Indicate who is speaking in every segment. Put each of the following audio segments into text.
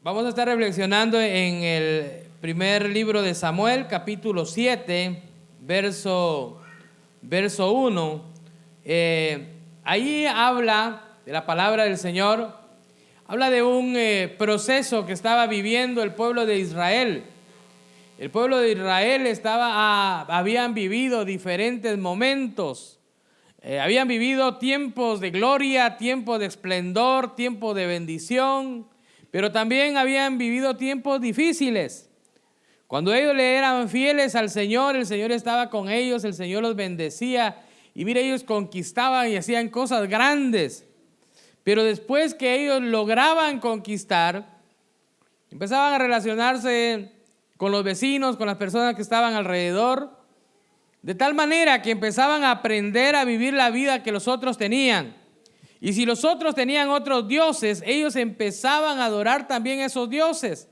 Speaker 1: Vamos a estar reflexionando en el primer libro de Samuel, capítulo 7, verso 1. Ahí habla de la palabra del Señor, habla de un proceso que estaba viviendo el pueblo de Israel. El pueblo de Israel habían vivido diferentes momentos. Habían vivido tiempos de gloria, tiempos de esplendor, tiempos de bendición, pero también habían vivido tiempos difíciles. Cuando ellos le eran fieles al Señor, el Señor estaba con ellos, el Señor los bendecía y mira, ellos conquistaban y hacían cosas grandes. Pero después que ellos lograban conquistar, empezaban a relacionarse con los vecinos, con las personas que estaban alrededor, de tal manera que empezaban a aprender a vivir la vida que los otros tenían. Y si los otros tenían otros dioses, ellos empezaban a adorar también esos dioses.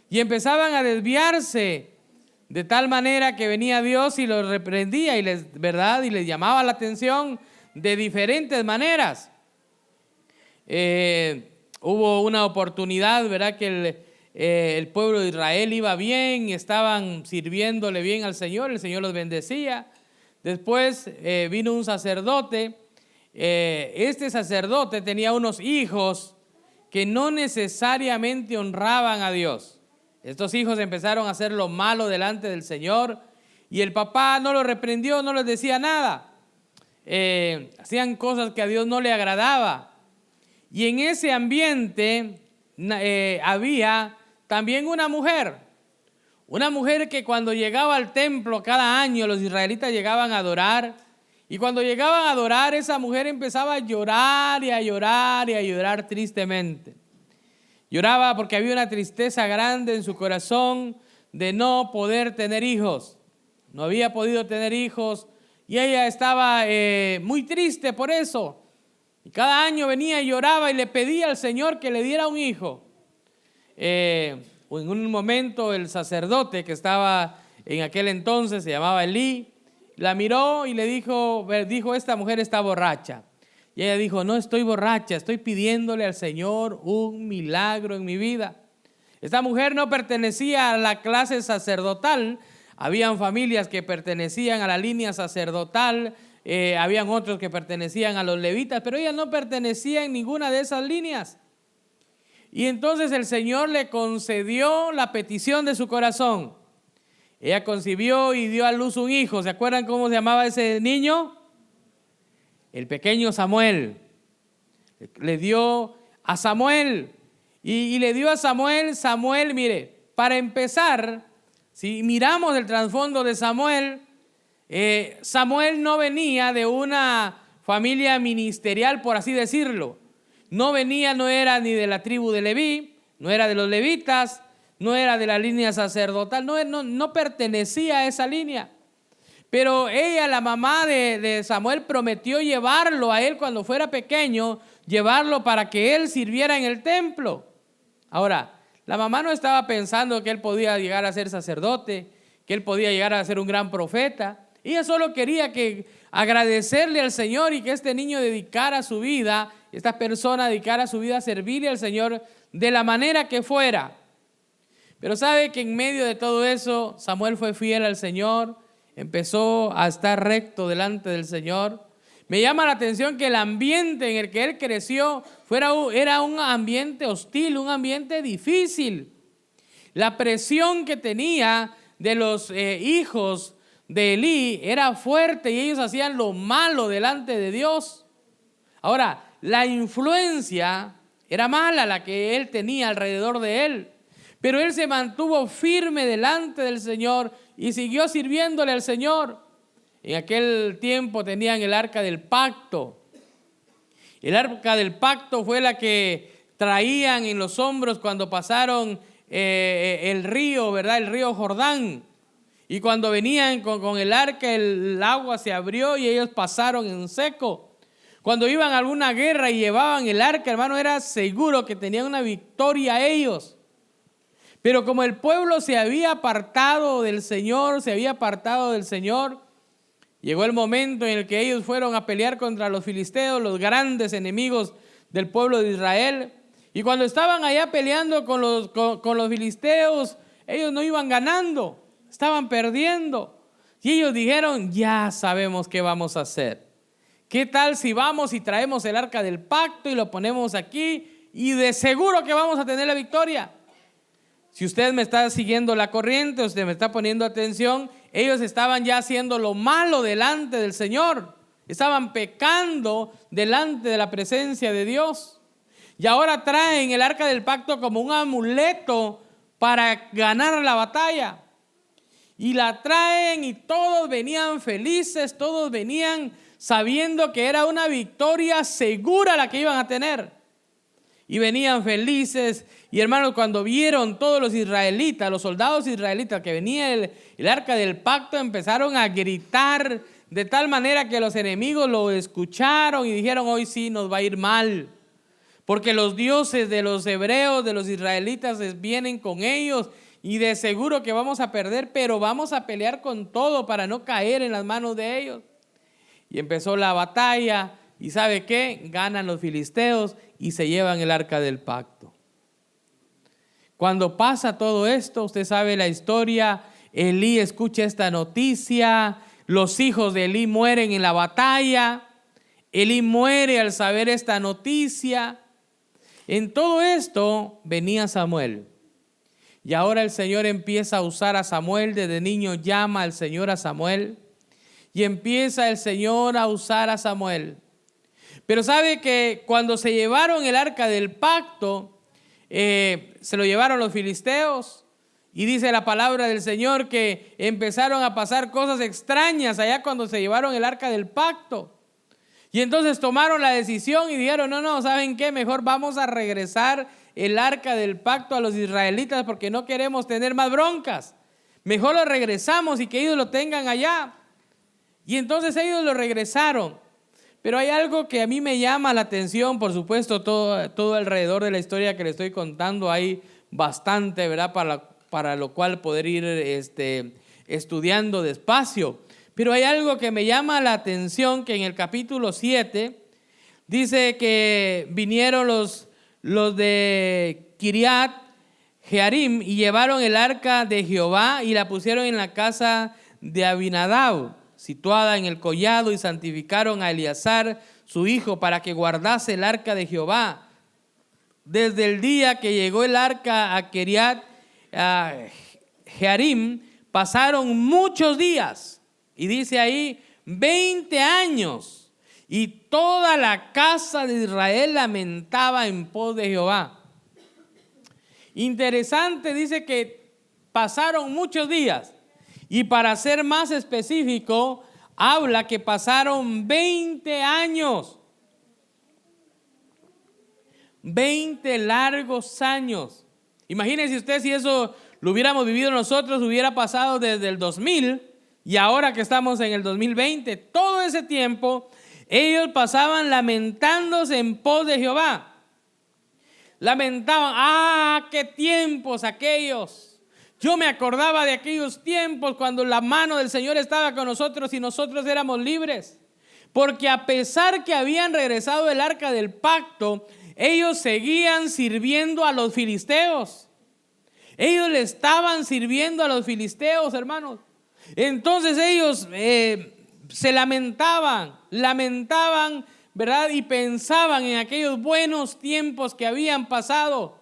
Speaker 1: Y empezaban a desviarse de tal manera que venía Dios y los reprendía y les llamaba la atención de diferentes maneras. Hubo una oportunidad, ¿verdad? Que el pueblo de Israel iba bien, estaban sirviéndole bien al Señor, el Señor los bendecía. Después vino un sacerdote. Este sacerdote tenía unos hijos que no necesariamente honraban a Dios. Estos hijos empezaron a hacer lo malo delante del Señor y el papá no los reprendió, no les decía nada. Hacían cosas que a Dios no le agradaba. Y en ese ambiente había también una mujer que cuando llegaba al templo cada año los israelitas llegaban a adorar. Y cuando llegaban a adorar, esa mujer empezaba a llorar y a llorar y a llorar tristemente. Lloraba porque había una tristeza grande en su corazón de no poder tener hijos. No había podido tener hijos y ella estaba muy triste por eso. Y cada año venía y lloraba y le pedía al Señor que le diera un hijo. En un momento el sacerdote que estaba en aquel entonces, se llamaba Elí, la miró y le dijo, esta mujer está borracha. Y ella dijo, no estoy borracha, estoy pidiéndole al Señor un milagro en mi vida. Esta mujer no pertenecía a la clase sacerdotal. Habían familias que pertenecían a la línea sacerdotal, habían otros que pertenecían a los levitas, pero ella no pertenecía en ninguna de esas líneas. Y entonces el Señor le concedió la petición de su corazón. Ella concibió y dio a luz un hijo. ¿Se acuerdan cómo se llamaba ese niño? El pequeño Samuel. Le dio a Samuel. Y le dio a Samuel, mire, para empezar, si miramos el trasfondo de Samuel, Samuel no venía de una familia ministerial, por así decirlo. No era ni de la tribu de Leví, no era de los levitas, no era de la línea sacerdotal, no pertenecía a esa línea. Pero ella, la mamá de Samuel, prometió llevarlo a él cuando fuera pequeño, llevarlo para que él sirviera en el templo. Ahora, la mamá no estaba pensando que él podía llegar a ser sacerdote, que él podía llegar a ser un gran profeta. Ella solo quería agradecerle al Señor y que este niño dedicara su vida, esta persona dedicara su vida a servirle al Señor de la manera que fuera. Pero sabe que en medio de todo eso, Samuel fue fiel al Señor, empezó a estar recto delante del Señor. Me llama la atención que el ambiente en el que él creció era un ambiente hostil, un ambiente difícil. La presión que tenía de los hijos de Elí era fuerte y ellos hacían lo malo delante de Dios. Ahora, la influencia era mala la que él tenía alrededor de él. Pero él se mantuvo firme delante del Señor y siguió sirviéndole al Señor. En aquel tiempo tenían el arca del pacto. El arca del pacto fue la que traían en los hombros cuando pasaron el río, ¿verdad? El río Jordán. Y cuando venían con el arca, el agua se abrió y ellos pasaron en seco. Cuando iban a alguna guerra y llevaban el arca, hermano, era seguro que tenían una victoria ellos. Pero como el pueblo se había apartado del Señor, llegó el momento en el que ellos fueron a pelear contra los filisteos, los grandes enemigos del pueblo de Israel. Y cuando estaban allá peleando con los filisteos, ellos no iban ganando, estaban perdiendo. Y ellos dijeron, ya sabemos qué vamos a hacer. ¿Qué tal si vamos y traemos el arca del pacto y lo ponemos aquí? Y de seguro que vamos a tener la victoria. Si usted me está siguiendo la corriente, usted me está poniendo atención, ellos estaban ya haciendo lo malo delante del Señor. Estaban pecando delante de la presencia de Dios. Y ahora traen el arca del pacto como un amuleto para ganar la batalla. Y la traen y todos venían felices, todos venían sabiendo que era una victoria segura la que iban a tener. Y venían felices. Y hermanos, cuando vieron todos los israelitas, los soldados israelitas, que venía el arca del pacto, empezaron a gritar de tal manera que los enemigos lo escucharon y dijeron, hoy sí nos va a ir mal. Porque los dioses de los hebreos, de los israelitas, vienen con ellos y de seguro que vamos a perder, pero vamos a pelear con todo para no caer en las manos de ellos. Y empezó la batalla y ¿sabe qué? Ganan los filisteos y se llevan el arca del pacto. Cuando pasa todo esto, usted sabe la historia, Elí escucha esta noticia, los hijos de Elí mueren en la batalla, Elí muere al saber esta noticia. En todo esto venía Samuel. Y ahora el Señor empieza a usar a Samuel. Desde niño llama al Señor a Samuel. Y empieza el Señor a usar a Samuel. Pero sabe que cuando se llevaron el arca del pacto, se lo llevaron los filisteos. Y dice la palabra del Señor que empezaron a pasar cosas extrañas allá cuando se llevaron el arca del pacto. Y entonces tomaron la decisión y dijeron, no, ¿saben qué? Mejor vamos a regresar el arca del pacto a los israelitas porque no queremos tener más broncas. Mejor lo regresamos y que ellos lo tengan allá. Y entonces ellos lo regresaron. Pero hay algo que a mí me llama la atención, por supuesto, todo alrededor de la historia que le estoy contando hay bastante, ¿verdad? Para lo cual poder ir estudiando despacio. Pero hay algo que me llama la atención, que en el capítulo 7 dice que vinieron los de Kiriat Jearim y llevaron el arca de Jehová y la pusieron en la casa de Abinadab, situada en el collado, y santificaron a Eleazar, su hijo, para que guardase el arca de Jehová. Desde el día que llegó el arca a Kiriat Jearim, pasaron muchos días. Y dice ahí 20 años. Y toda la casa de Israel lamentaba en pos de Jehová. Interesante, dice que pasaron muchos días. Y para ser más específico, habla que pasaron 20 años. 20 largos años. Imagínense usted si eso lo hubiéramos vivido nosotros, hubiera pasado desde el 2000. Y ahora que estamos en el 2020, todo ese tiempo, ellos pasaban lamentándose en pos de Jehová. Lamentaban, qué tiempos aquellos. Yo me acordaba de aquellos tiempos cuando la mano del Señor estaba con nosotros y nosotros éramos libres. Porque a pesar que habían regresado el arca del pacto, ellos seguían sirviendo a los filisteos. Ellos le estaban sirviendo a los filisteos, hermanos. Entonces ellos se lamentaban, ¿verdad? Y pensaban en aquellos buenos tiempos que habían pasado.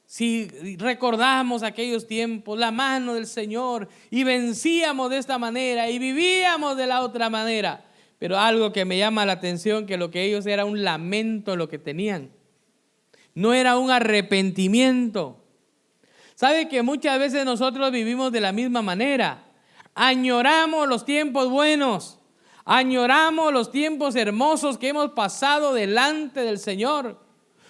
Speaker 1: Si recordamos aquellos tiempos, la mano del Señor, y vencíamos de esta manera y vivíamos de la otra manera. Pero algo que me llama la atención, que lo que ellos era un lamento lo que tenían. No era un arrepentimiento. ¿Sabe que muchas veces nosotros vivimos de la misma manera? Añoramos los tiempos buenos, añoramos los tiempos hermosos que hemos pasado delante del Señor.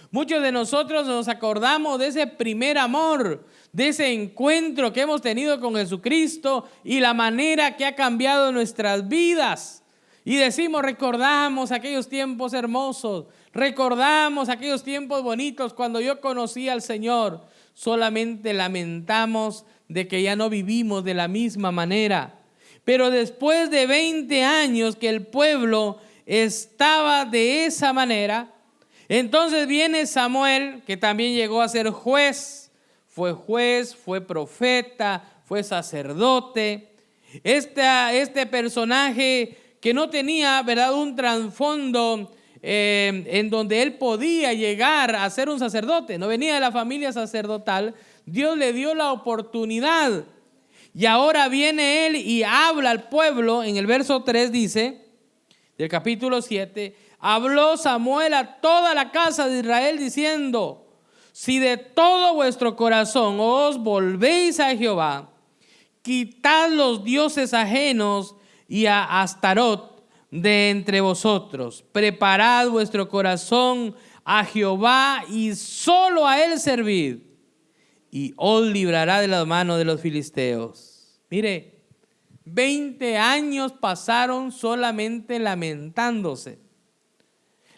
Speaker 1: Muchos de nosotros nos acordamos de ese primer amor, de ese encuentro que hemos tenido con Jesucristo y la manera que ha cambiado nuestras vidas. Y decimos, recordamos aquellos tiempos hermosos, recordamos aquellos tiempos bonitos cuando yo conocí al Señor. Solamente lamentamos de que ya no vivimos de la misma manera. Pero después de 20 años que el pueblo estaba de esa manera, Entonces viene Samuel, que también llegó a ser juez, fue profeta, fue sacerdote. Este personaje que no tenía, ¿verdad?, un trasfondo en donde él podía llegar a ser un sacerdote, no venía de la familia sacerdotal. Dios le dio la oportunidad y ahora viene él y habla al pueblo. En el verso 3 dice, del capítulo 7, habló Samuel a toda la casa de Israel diciendo: si de todo vuestro corazón os volvéis a Jehová, quitad los dioses ajenos y a Astarot de entre vosotros. Preparad vuestro corazón a Jehová y solo a él servid, y os librará de las manos de los filisteos. Mire, 20 años pasaron solamente lamentándose,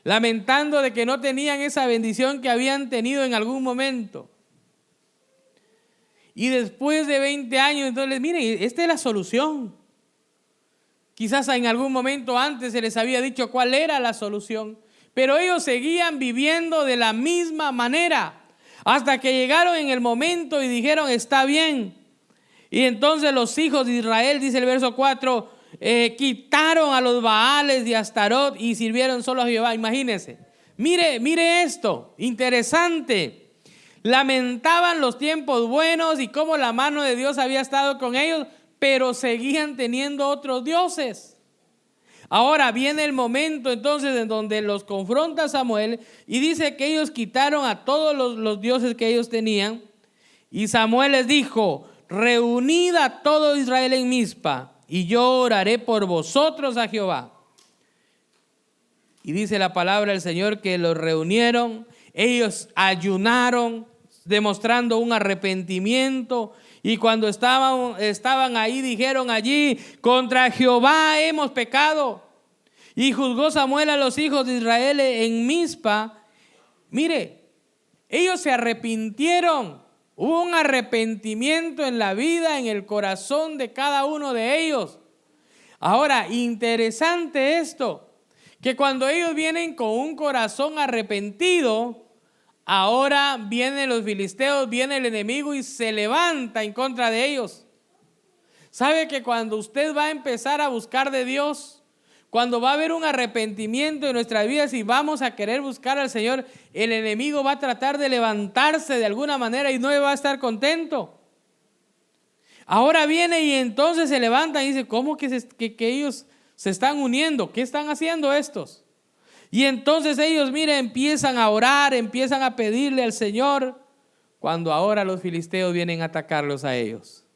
Speaker 1: lamentando de que no tenían esa bendición que habían tenido en algún momento. Y después de 20 años, entonces, miren, esta es la solución. Quizás en algún momento antes se les había dicho cuál era la solución, pero ellos seguían viviendo de la misma manera, hasta que llegaron en el momento y dijeron: está bien. Y entonces los hijos de Israel, dice el verso 4, quitaron a los Baales de Astarot y sirvieron solo a Jehová. Imagínense, mire esto, interesante. Lamentaban los tiempos buenos y cómo la mano de Dios había estado con ellos, pero seguían teniendo otros dioses. Ahora viene el momento entonces en donde los confronta Samuel y dice que ellos quitaron a todos los dioses que ellos tenían. Y Samuel les dijo: reunid a todo Israel en Mizpa, y yo oraré por vosotros a Jehová. Y dice la palabra del Señor que los reunieron, ellos ayunaron, demostrando un arrepentimiento. Y cuando estaban ahí, dijeron allí: contra Jehová hemos pecado. Y juzgó Samuel a los hijos de Israel en Mizpa. Mire, ellos se arrepintieron. Hubo un arrepentimiento en la vida, en el corazón de cada uno de ellos. Ahora, interesante esto, que cuando ellos vienen con un corazón arrepentido, ahora vienen los filisteos, viene el enemigo y se levanta en contra de ellos. ¿Sabe que cuando usted va a empezar a buscar de Dios, cuando va a haber un arrepentimiento en nuestras vidas y vamos a querer buscar al Señor, el enemigo va a tratar de levantarse de alguna manera y no va a estar contento? Ahora viene y entonces se levanta y dice: ¿cómo que ellos se están uniendo? ¿Qué están haciendo estos? Y entonces ellos, mire, empiezan a orar, empiezan a pedirle al Señor, cuando ahora los filisteos vienen a atacarlos a ellos.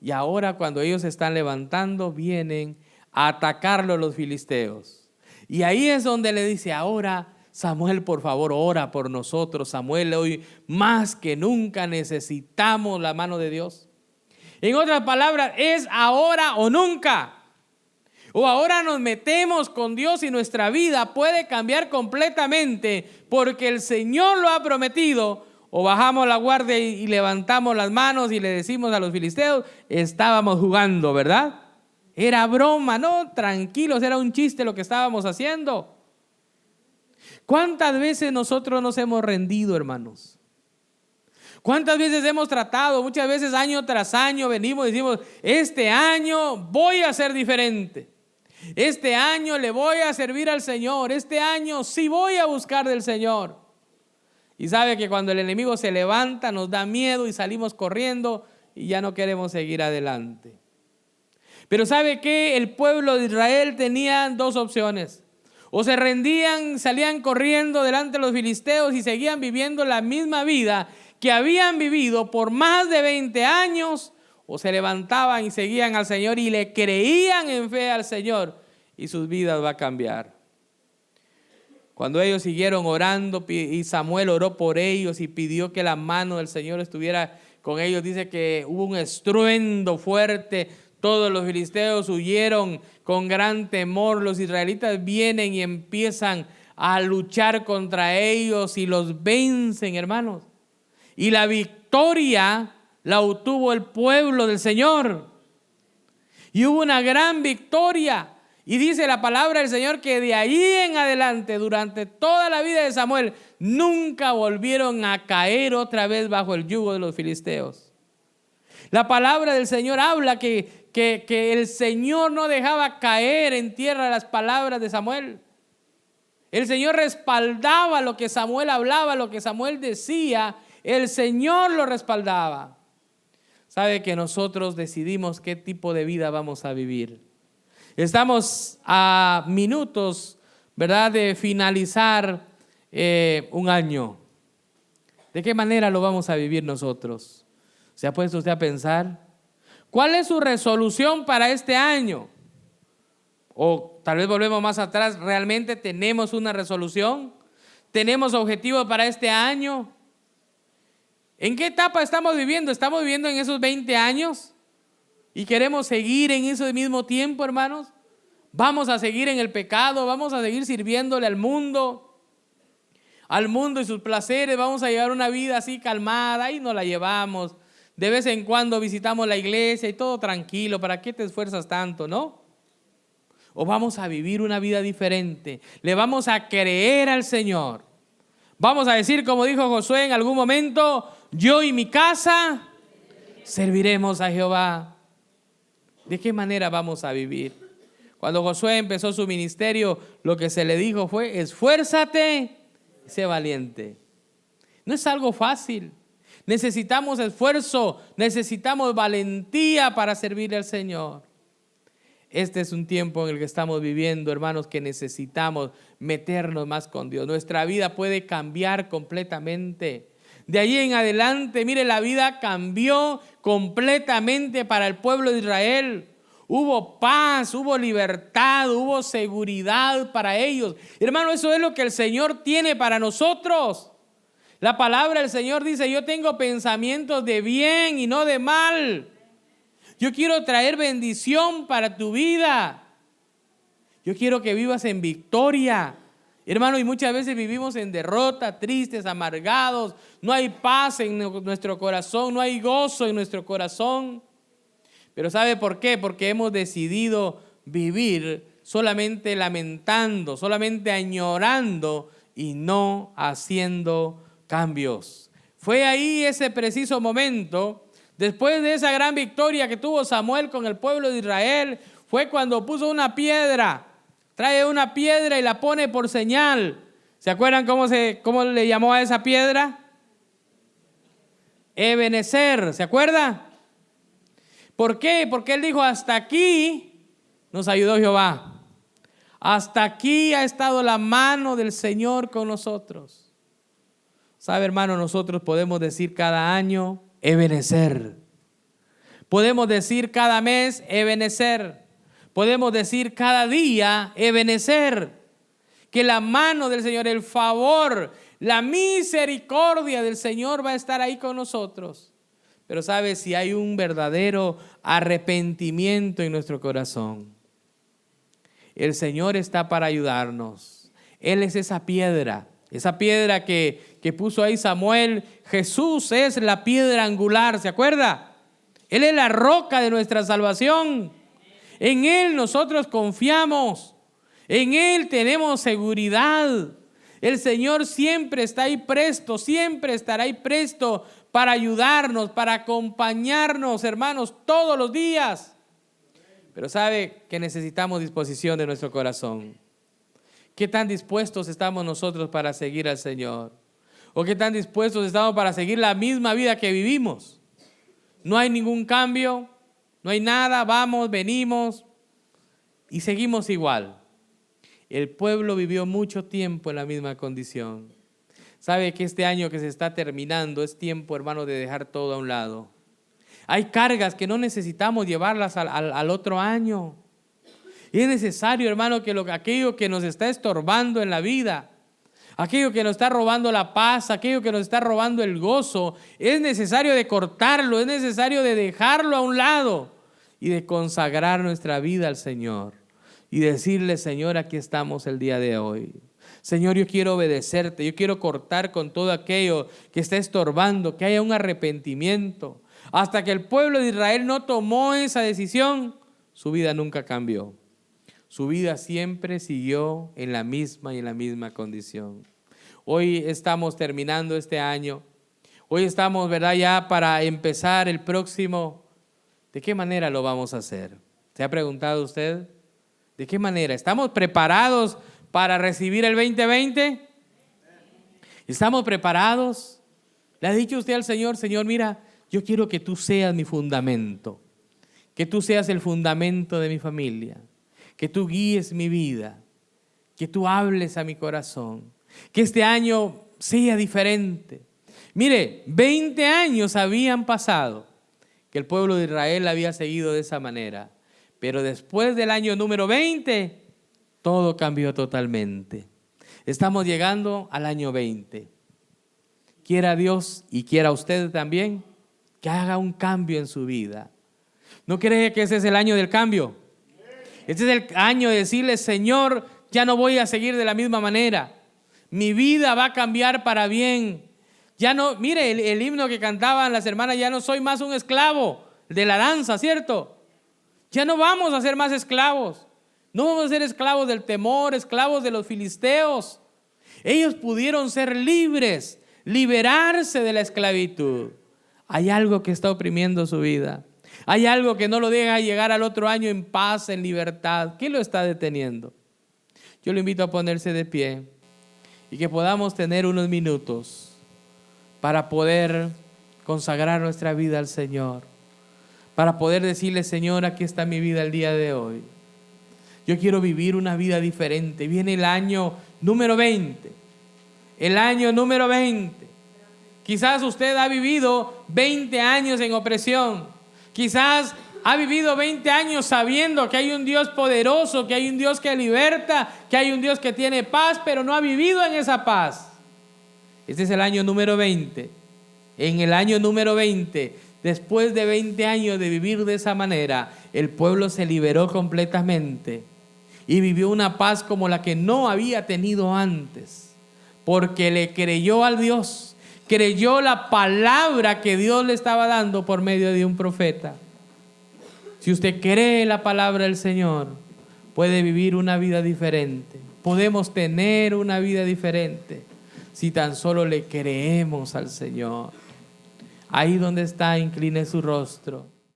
Speaker 1: Y ahora cuando ellos se están levantando, vienen a atacarlos los filisteos. Y ahí es donde le dice: ahora, Samuel, por favor, ora por nosotros. Samuel, hoy más que nunca necesitamos la mano de Dios. En otras palabras, es ahora o nunca. O ahora nos metemos con Dios y nuestra vida puede cambiar completamente porque el Señor lo ha prometido, o bajamos la guardia y levantamos las manos y le decimos a los filisteos: estábamos jugando, ¿verdad? Era broma, no, tranquilos, era un chiste lo que estábamos haciendo. ¿Cuántas veces nosotros nos hemos rendido, hermanos? ¿Cuántas veces hemos tratado? Muchas veces año tras año venimos y decimos: este año voy a ser diferente. Este año le voy a servir al Señor. Este año sí voy a buscar del Señor. Y sabe que cuando el enemigo se levanta nos da miedo y salimos corriendo y ya no queremos seguir adelante. Pero ¿sabe qué? El pueblo de Israel tenía dos opciones. O se rendían, salían corriendo delante de los filisteos y seguían viviendo la misma vida que habían vivido por más de 20 años, o se levantaban y seguían al Señor y le creían en fe al Señor y sus vidas va a cambiar. Cuando ellos siguieron orando y Samuel oró por ellos y pidió que la mano del Señor estuviera con ellos, dice que hubo un estruendo fuerte. Todos los filisteos huyeron con gran temor. Los israelitas vienen y empiezan a luchar contra ellos y los vencen, hermanos. Y la victoria la obtuvo el pueblo del Señor. Y hubo una gran victoria. Y dice la palabra del Señor que de ahí en adelante, durante toda la vida de Samuel, nunca volvieron a caer otra vez bajo el yugo de los filisteos. La palabra del Señor habla que el Señor no dejaba caer en tierra las palabras de Samuel. El Señor respaldaba lo que Samuel hablaba, lo que Samuel decía, el Señor lo respaldaba. Sabe que nosotros decidimos qué tipo de vida vamos a vivir. Estamos a minutos, ¿verdad?, de finalizar un año. ¿De qué manera lo vamos a vivir nosotros? ¿Se ha puesto usted a pensar? ¿Cuál es su resolución para este año? O tal vez volvemos más atrás, ¿realmente tenemos una resolución? ¿Tenemos objetivos para este año? ¿En qué etapa estamos viviendo? ¿Estamos viviendo en esos 20 años? ¿Y queremos seguir en ese mismo tiempo, hermanos? ¿Vamos a seguir en el pecado? ¿Vamos a seguir sirviéndole al mundo y sus placeres? ¿Vamos a llevar una vida así calmada? Ahí no la llevamos. De vez en cuando visitamos la iglesia y todo tranquilo. ¿Para qué te esfuerzas tanto, no? ¿O vamos a vivir una vida diferente? ¿Le vamos a creer al Señor? Vamos a decir, como dijo Josué en algún momento, yo y mi casa serviremos a Jehová. ¿De qué manera vamos a vivir? Cuando Josué empezó su ministerio, lo que se le dijo fue, esfuérzate y sé valiente. No es algo fácil. Necesitamos esfuerzo, necesitamos valentía para servirle al Señor. Este es un tiempo en el que estamos viviendo, hermanos, que necesitamos meternos más con Dios. Nuestra vida puede cambiar completamente. De ahí en adelante, mire, la vida cambió completamente para el pueblo de Israel. Hubo paz, hubo libertad, hubo seguridad para ellos. Hermano, eso es lo que el Señor tiene para nosotros. La palabra del Señor dice, yo tengo pensamientos de bien y no de mal. Yo quiero traer bendición para tu vida. Yo quiero que vivas en victoria. Hermano, y muchas veces vivimos en derrota, tristes, amargados. No hay paz en nuestro corazón, no hay gozo en nuestro corazón. Pero ¿sabe por qué? Porque hemos decidido vivir solamente lamentando, solamente añorando y no haciendo cambios. Fue ahí ese preciso momento, después de esa gran victoria que tuvo Samuel con el pueblo de Israel, fue cuando puso una piedra, trae una piedra y la pone por señal. ¿Se acuerdan cómo le llamó a esa piedra? Ebenezer, ¿se acuerda? ¿Por qué? Porque él dijo, hasta aquí nos ayudó Jehová. Hasta aquí ha estado la mano del Señor con nosotros. ¿Sabe, hermano? Nosotros podemos decir cada año, Ebenezer. Podemos decir cada mes, Ebenezer. Podemos decir cada día, Ebenezer. Que la mano del Señor, el favor, la misericordia del Señor va a estar ahí con nosotros. Pero ¿sabe? Si hay un verdadero arrepentimiento en nuestro corazón, el Señor está para ayudarnos. Él es esa piedra que puso ahí Samuel. Jesús es la piedra angular, ¿se acuerda? Él es la roca de nuestra salvación. En Él nosotros confiamos. En Él tenemos seguridad. El Señor siempre está ahí presto, siempre estará ahí presto para ayudarnos, para acompañarnos, hermanos, todos los días. Pero sabe que necesitamos disposición de nuestro corazón. ¿Qué tan dispuestos estamos nosotros para seguir al Señor? ¿O qué tan dispuestos estamos para seguir la misma vida que vivimos? No hay ningún cambio, no hay nada, vamos, venimos y seguimos igual. El pueblo vivió mucho tiempo en la misma condición. Sabe que este año que se está terminando es tiempo, hermano, de dejar todo a un lado. Hay cargas que no necesitamos llevarlas al otro año. Y es necesario, hermano, que aquello que nos está estorbando en la vida, aquello que nos está robando la paz, aquello que nos está robando el gozo, es necesario de cortarlo, es necesario de dejarlo a un lado y de consagrar nuestra vida al Señor. Y decirle, Señor, aquí estamos el día de hoy. Señor, yo quiero obedecerte, yo quiero cortar con todo aquello que está estorbando, que haya un arrepentimiento. Hasta que el pueblo de Israel no tomó esa decisión, su vida nunca cambió. su vida siempre siguió en la misma y en la misma condición. Hoy estamos terminando este año. Hoy estamos, ¿verdad?, ya para empezar el próximo. ¿De qué manera lo vamos a hacer? ¿Se ha preguntado usted? ¿De qué manera? ¿Estamos preparados para recibir el 2020? ¿Estamos preparados? ¿Le ha dicho usted al Señor: Señor, mira, yo quiero que tú seas mi fundamento, que tú seas el fundamento de mi familia, que tú guíes mi vida, que tú hables a mi corazón, que este año sea diferente? Mire, 20 años habían pasado que el pueblo de Israel había seguido de esa manera, pero después del año número 20, todo cambió totalmente. Estamos llegando al año 20. Quiera Dios y quiera usted también que haga un cambio en su vida. ¿No cree que ese es el año del cambio? Este es el año de decirle: Señor, ya no voy a seguir de la misma manera. Mi vida va a cambiar para bien. Ya no, mire, el himno que cantaban las hermanas: ya no soy más un esclavo de la danza, ¿cierto? Ya no vamos a ser más esclavos. No vamos a ser esclavos del temor, esclavos de los filisteos. Ellos pudieron ser libres, liberarse de la esclavitud. Hay algo que está oprimiendo su vida. Hay algo que no lo deja llegar al otro año en paz, en libertad. ¿Qué lo está deteniendo? Yo lo invito a ponerse de pie y que podamos tener unos minutos para poder consagrar nuestra vida al Señor, para poder decirle: Señor, aquí está mi vida el día de hoy. Yo quiero vivir una vida diferente. Viene el año número 20. El año número 20. Quizás usted ha vivido 20 años en opresión. Quizás ha vivido 20 años sabiendo que hay un Dios poderoso, que hay un Dios que liberta, que hay un Dios que tiene paz, pero no ha vivido en esa paz. Este es el año número 20. En el año número 20, después de 20 años de vivir de esa manera, el pueblo se liberó completamente y vivió una paz como la que no había tenido antes, porque le creyó al Dios, creyó la palabra que Dios le estaba dando por medio de un profeta. Si usted cree la palabra del Señor, puede vivir una vida diferente. Podemos tener una vida diferente si tan solo le creemos al Señor. Ahí donde está, incline su rostro.